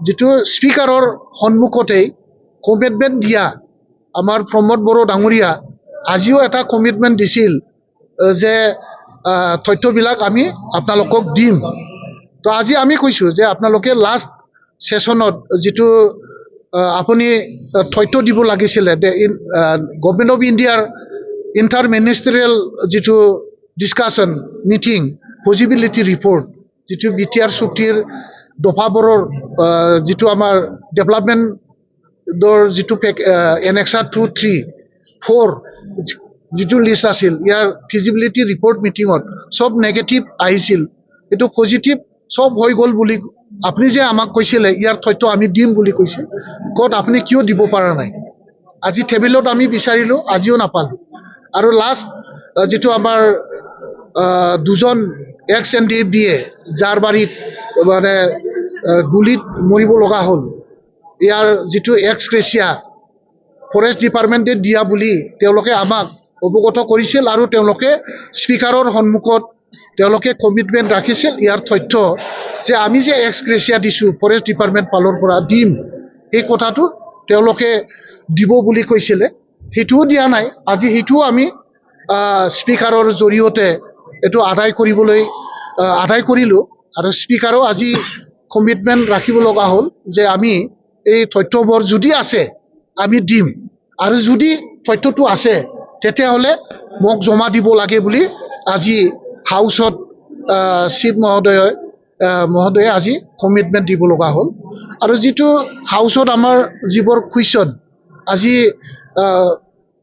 যিটো স্পীকাৰৰ সন্মুখতেই কমিটমেণ্ট দিয়া আমাৰ প্ৰমোদ বড়ো ডাঙৰীয়া আজিও এটা কমিটমেণ্ট দিছিল যে তথ্যবিলাক আমি আপোনালোকক দিম। তো আজি আমি কৈছোঁ যে আপোনালোকে লাষ্ট ছেশ্যনত যিটো আপুনি তথ্য দিব লাগিছিলে গভৰ্ণমেণ্ট অফ ইণ্ডিয়াৰ ইণ্টাৰ মিনিষ্টেৰিয়েল যিটো ডিছকাশ্যন মিটিং পজিবিলিটি ৰিপৰ্ট যিটো BTR চুক্তিৰ দফাবোৰৰ যিটো আমাৰ ডেভেলপমেণ্টৰ যিটো এনেক্সাৰ 2, 3, 4 যিটো লিষ্ট আছিল ইয়াৰ ফিজিবিলিটি ৰিপৰ্ট মিটিঙত চব নেগেটিভ আহিছিল। এইটো পজিটিভ চব হৈ গ'ল বুলি আপুনি যে আমাক কৈছিলে ইয়াৰ তথ্য আমি দিম বুলি কৈছিল, ক'ত আপুনি কিয় দিব পৰা নাই? আজি টেবুলত আমি বিচাৰিলোঁ, আজিও নাপালোঁ। আৰু লাষ্ট যিটো আমাৰ দুজন এক্স NDFDA যাৰ বাৰীত মানে গুলিত মৰিব লগা হ'ল, ইয়াৰ যিটো এক্স গ্ৰেচিয়া ফৰেষ্ট ডিপাৰ্টমেণ্টে দিয়া বুলি তেওঁলোকে আমাক অৱগত কৰিছিল আৰু তেওঁলোকে স্পীকাৰৰ সন্মুখত তেওঁলোকে কমিটমেণ্ট ৰাখিছিল ইয়াৰ তথ্য যে আমি যে এক্স গ্ৰেচিয়া দিছোঁ ফৰেষ্ট ডিপাৰ্টমেণ্ট ফালৰ পৰা দিম, এই কথাটো তেওঁলোকে দিব বুলি কৈছিলে, সেইটোও দিয়া নাই। আজি সেইটোও আমি স্পীকাৰৰ জৰিয়তে এইটো আদায় কৰিলোঁ আৰু স্পীকাৰেও আজি কমিটমেণ্ট ৰাখিব লগা হ'ল যে আমি এই তথ্যবোৰ যদি আছে আমি দিম, আৰু যদি তথ্যটো আছে তেতিয়াহ'লে মোক জমা দিব লাগে বুলি আজি হাউচত চিফ মহোদয়ে আজি কমিটমেণ্ট দিব লগা হ'ল। আৰু যিটো হাউচত আমাৰ যিবোৰ কুৱেশ্যন আজি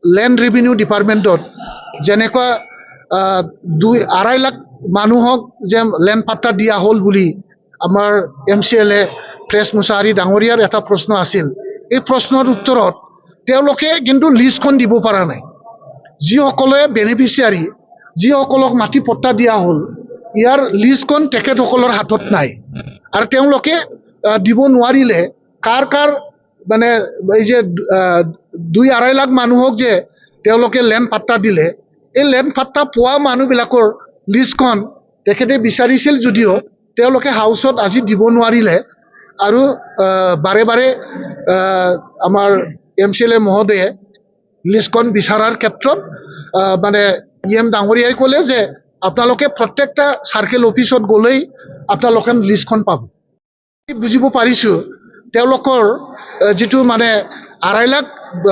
লেণ্ড ৰেভিনিউ ডিপাৰ্টমেণ্টত যেনেকুৱা 2.5 লাখ মানুহক যে লেণ্ড পাট্টা দিয়া হ'ল বুলি আমাৰ MCLA প্ৰেছ মুছাহাৰী ডাঙৰীয়াৰ এটা প্ৰশ্ন আছিল, এই প্ৰশ্নৰ উত্তৰত তেওঁলোকে কিন্তু লিষ্টখন দিব পৰা নাই। যিসকলে বেনিফিচিয়াৰী, যিসকলক মাটি পট্টা দিয়া হ'ল, ইয়াৰ লিষ্টখন তেখেতসকলৰ হাতত নাই আৰু তেওঁলোকে দিব নোৱাৰিলে কাৰ মানে এই যে 2.5 লাখ মানুহক যে তেওঁলোকে লেণ্ড পাট্টা দিলে, এই লেণ্ড পাট্টা পোৱা মানুহবিলাকৰ লিষ্টখন তেখেতে বিচাৰিছিল যদিও তেওঁলোকে হাউচত আজি দিব নোৱাৰিলে। আৰু বাৰে বাৰে আমাৰ MCLA মহোদয়ে লিষ্টখন বিচাৰাৰ ক্ষেত্ৰত মানে EM ডাঙৰীয়াই ক'লে যে আপোনালোকে প্ৰত্যেকটা চাৰ্কেল অফিচত গ'লেই আপোনালোকে লিষ্টখন পাব। বুজিব পাৰিছোঁ তেওঁলোকৰ যিটো মানে 2.5 লাখ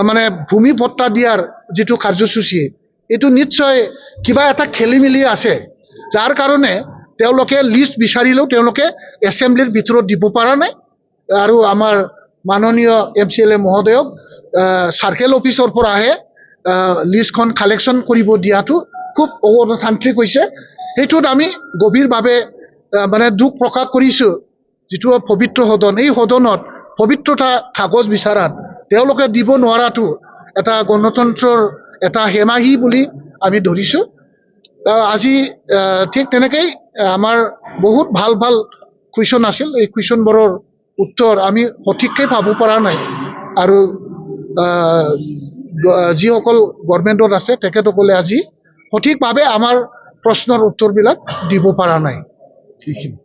মানে ভূমি পট্টা দিয়াৰ যিটো কাৰ্যসূচী, এইটো নিশ্চয় কিবা এটা খেলি মেলি আছে, যাৰ কাৰণে তেওঁলোকে লিষ্ট বিচাৰিলেও তেওঁলোকে এছেম্বলিৰ ভিতৰত দিব পৰা নাই। আৰু আমাৰ মাননীয় MCLA মহোদয়ক চাৰ্কেল অফিচৰ পৰাহে লিষ্টখন কালেকশ্যন কৰিব দিয়াটো খুব অগণতান্ত্ৰিক হৈছে। সেইটোত আমি গভীৰভাৱে মানে দুখ প্ৰকাশ কৰিছোঁ। যিটো পবিত্ৰ সদন, এই সদনত পবিত্ৰতা কাগজ বিচাৰাত তেওঁলোকে দিব নোৱাৰাটো এটা গণতন্ত্ৰৰ এটা হেমাহি বুলি আমি ধৰিছোঁ। আজি ঠিক তেনেকেই আমাৰ বহুত ভাল কুৱেশ্যন আছিল, এই কুৱেশ্যনবোৰৰ উত্তৰ আমি সঠিককৈ পাব পৰা নাই আৰু যিসকল গভৰ্ণমেণ্টত আছে তেখেতসকলে আজি সঠিকভাৱে আমাৰ প্ৰশ্নৰ উত্তৰবিলাক দিব পৰা নাই। এইখিনি।